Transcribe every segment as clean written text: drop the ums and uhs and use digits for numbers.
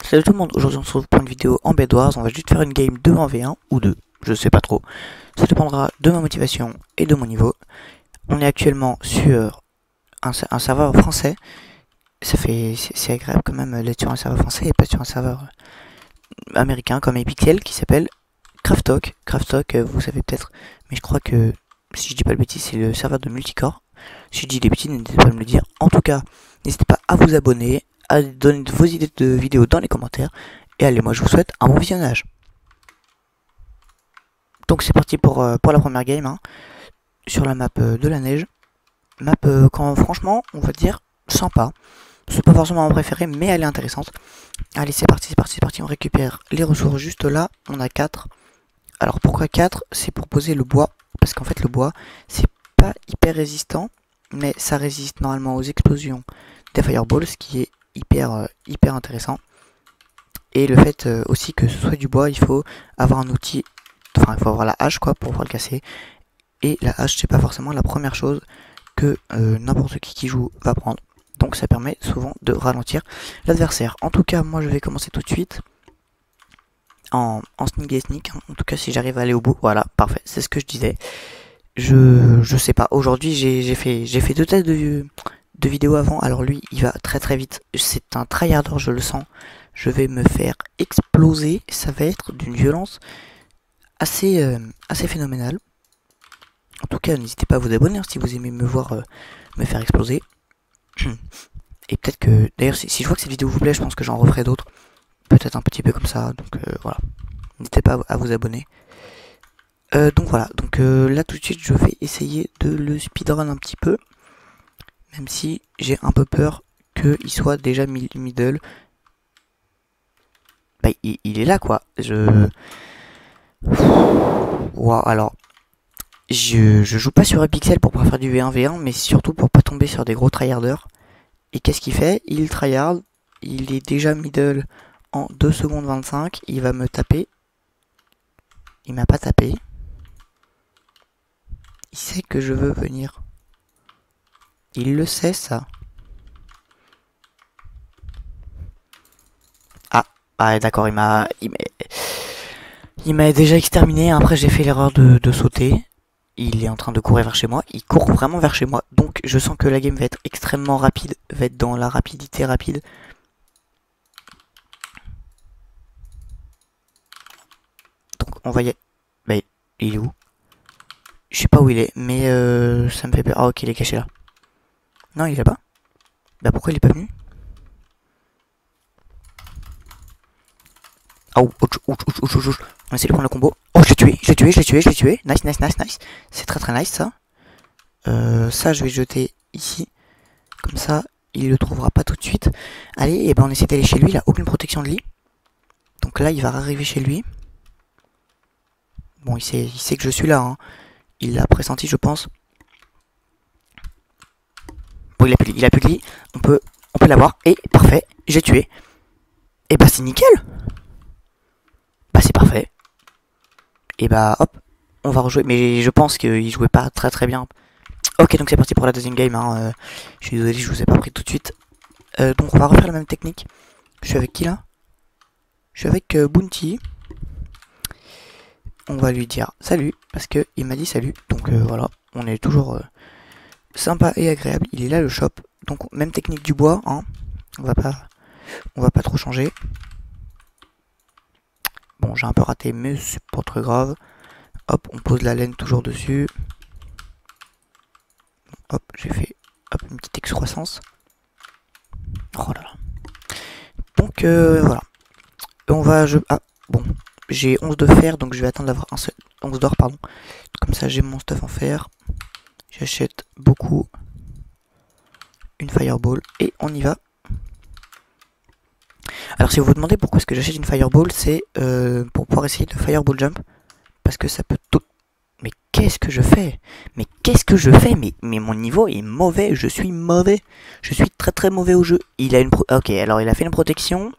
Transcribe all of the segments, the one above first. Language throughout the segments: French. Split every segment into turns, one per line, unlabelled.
Salut tout le monde, aujourd'hui on se retrouve pour une vidéo en Bed Wars. On va juste faire une game 2 en V1 ou 2, je sais pas trop. Ça dépendra de ma motivation et de mon niveau. On est actuellement sur un serveur français. C'est agréable quand même d'être sur un serveur français et pas sur un serveur américain comme Epixel qui s'appelle Craftalk. Craftalk, vous savez peut-être, mais je crois que si je dis pas de bêtises, c'est le serveur de multicore. Si je dis des bêtises, n'hésitez pas à me le dire. En tout cas, n'hésitez pas à vous abonner, à donner vos idées de vidéos dans les commentaires. Et allez, moi je vous souhaite un bon visionnage. Donc c'est parti pour la première game, hein, sur la map de la neige. Map franchement, on va dire, sympa. C'est pas forcément mon préféré, mais elle est intéressante. Allez, c'est parti, c'est parti, c'est parti. On récupère les ressources juste là. On a 4. Alors pourquoi 4? C'est pour poser le bois. Parce qu'en fait le bois, c'est pas hyper résistant, mais ça résiste normalement aux explosions des fireballs, ce qui est hyper intéressant. Et le fait aussi que ce soit du bois, il faut avoir un outil, enfin il faut avoir la hache quoi pour pouvoir le casser. Et la hache c'est pas forcément la première chose que n'importe qui joue va prendre. Donc ça permet souvent de ralentir l'adversaire. En tout cas moi je vais commencer tout de suite en sneak et sneak, hein. En tout cas si j'arrive à aller au bout, voilà, parfait, c'est ce que je disais. Je sais pas, aujourd'hui j'ai fait 2 tests de vidéos avant. Alors lui il va très vite, c'est un tryharder, je le sens. Je vais me faire exploser, ça va être d'une violence assez phénoménale. En tout cas n'hésitez pas à vous abonner, hein, si vous aimez me voir me faire exploser. Et peut-être que, d'ailleurs si je vois que cette vidéo vous plaît, je pense que j'en referai d'autres. Peut-être un petit peu comme ça, donc voilà. N'hésitez pas à vous abonner. Donc voilà, donc là tout de suite je vais essayer de le speedrun un petit peu. Même si j'ai un peu peur qu'il soit déjà middle. Bah, il est là quoi. Wow, alors je joue pas sur Epixel pour pouvoir faire du V1v1, mais surtout pour pas tomber sur des gros tryharders. Et qu'est-ce qu'il fait? Il tryhard, il est déjà middle en 2 secondes 25, il va me taper. Il m'a pas tapé. Il sait que je veux venir. Il le sait ça. Ah d'accord, il m'a déjà exterminé. Après j'ai fait l'erreur de sauter. Il est en train de courir vers chez moi. Il court vraiment vers chez moi. Donc je sens que la game va être extrêmement rapide. Va être dans la rapidité rapide. Donc on va y aller. Bah, il est où? Je sais pas où il est. Mais ça me fait peur. Ah ok, il est caché là. Non, il est là-bas. Bah pourquoi il est pas venu? Oh, on essaie de prendre le combo. Oh, je l'ai tué. Nice. C'est très nice ça. Ça, je vais jeter ici. Comme ça, il le trouvera pas tout de suite. Allez, et ben on essaie d'aller chez lui. Il a aucune protection de lit. Donc là, il va arriver chez lui. Bon, il sait que je suis là, hein. Il l'a pressenti, je pense. Bon, il a plus de lit. On peut l'avoir. Et parfait, j'ai tué. Et bah c'est nickel. Bah c'est parfait. Et bah hop, on va rejouer. Mais je pense qu'il jouait pas très bien. Ok, donc c'est parti pour la deuxième game, hein. Je suis désolé, je vous ai pas pris tout de suite. Donc on va refaire la même technique. Je suis avec qui là? Je suis avec Bounty. On va lui dire salut, parce que il m'a dit salut. Donc voilà, on est toujours sympa et agréable. Il est là le shop. Donc même technique du bois, hein. On va pas trop changer. Bon, j'ai un peu raté, mais c'est pas très grave. Hop, on pose la laine toujours dessus. Hop, j'ai fait une petite excroissance. Oh là là. Donc voilà. On va... Ah, bon. J'ai 11 de fer, donc je vais attendre d'avoir 11 d'or, pardon. Comme ça, j'ai mon stuff en fer. J'achète beaucoup. Une fireball. Et on y va. Alors si vous vous demandez pourquoi est-ce que j'achète une fireball, c'est pour pouvoir essayer de fireball jump. Parce que ça peut tout... Mais qu'est-ce que je fais? Mais mon niveau est mauvais, je suis mauvais. Je suis très mauvais au jeu. Il a une ok, alors il a fait une protection.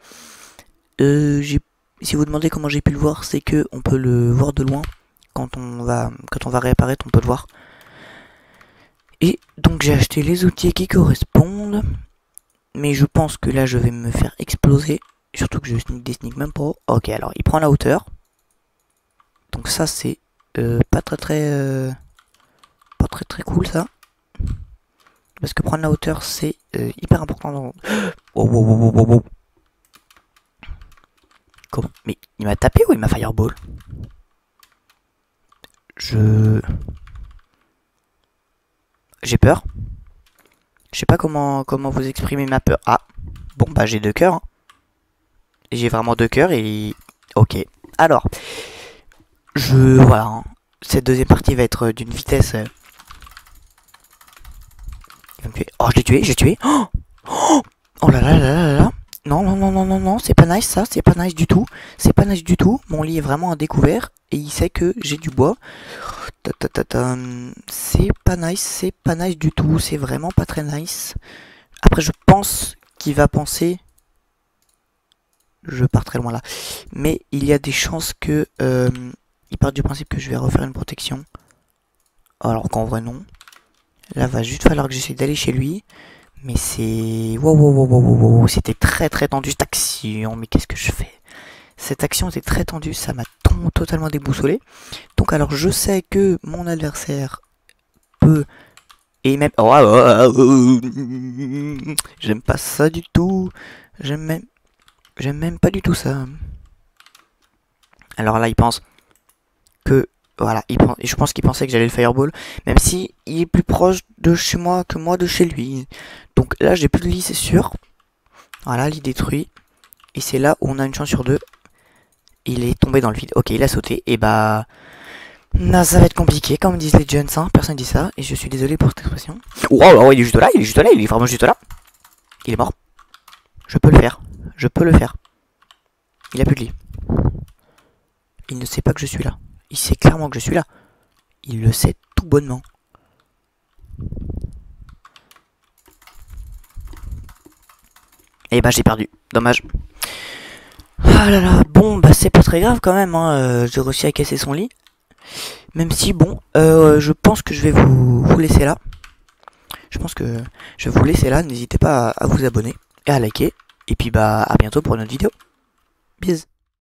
Si vous demandez comment j'ai pu le voir, c'est que on peut le voir de loin. Quand on va réapparaître, on peut le voir. Et donc j'ai acheté les outils qui correspondent. Mais je pense que là je vais me faire exploser. Surtout que je sneak des sneak même pas. Ok, alors il prend la hauteur. Donc ça c'est pas très cool ça. Parce que prendre la hauteur c'est hyper important dans... Wow. Comment? Mais il m'a tapé ou il m'a fireball? J'ai peur. Je sais pas comment vous exprimer ma peur. Ah, bon bah j'ai 2 cœurs. Hein. J'ai vraiment 2 cœurs et... Ok. Alors, voilà. Hein. Cette deuxième partie va être d'une vitesse... Il va me tuer. Oh, j'ai tué. Oh là là là là là. Non, c'est pas nice ça, c'est pas nice du tout. C'est pas nice du tout. Mon lit est vraiment à découvert et il sait que j'ai du bois. C'est pas nice du tout. C'est vraiment pas très nice. Après, je pense qu'il va penser... Je pars très loin là. Mais il y a des chances que... il part du principe que je vais refaire une protection. Alors qu'en vrai, non. Là, va juste falloir que j'essaie d'aller chez lui. Mais c'est... Wow. C'était très tendu cette action. Mais qu'est-ce que je fais? Cette action était très tendue. Ça m'a totalement déboussolé. Donc alors, je sais que mon adversaire peut... Et même... J'aime pas ça du tout. J'aime même pas du tout ça. Alors là, il pense que... Voilà, je pense qu'il pensait que j'allais le fireball. Même si il est plus proche de chez moi que moi de chez lui. Donc là, j'ai plus de lit, c'est sûr. Voilà, lit détruit. Et c'est là où on a une chance sur 2. Il est tombé dans le vide. Ok, il a sauté. Et bah... Non, ça va être compliqué, comme disent les jeunes, hein. Personne dit ça. Et je suis désolé pour cette expression. Oh, il est juste là, il est vraiment juste là. Il est mort. Je peux le faire. Il a plus de lit. Il ne sait pas que je suis là. Il sait clairement que je suis là. Il le sait tout bonnement. Et bah j'ai perdu. Dommage. Ah là là. Bon bah c'est pas très grave quand même. Hein. J'ai réussi à casser son lit. Même si bon, je pense que je vais vous laisser là. Je pense que je vais vous laisser là. N'hésitez pas à vous abonner et à liker. Et puis bah à bientôt pour une autre vidéo. Bisous.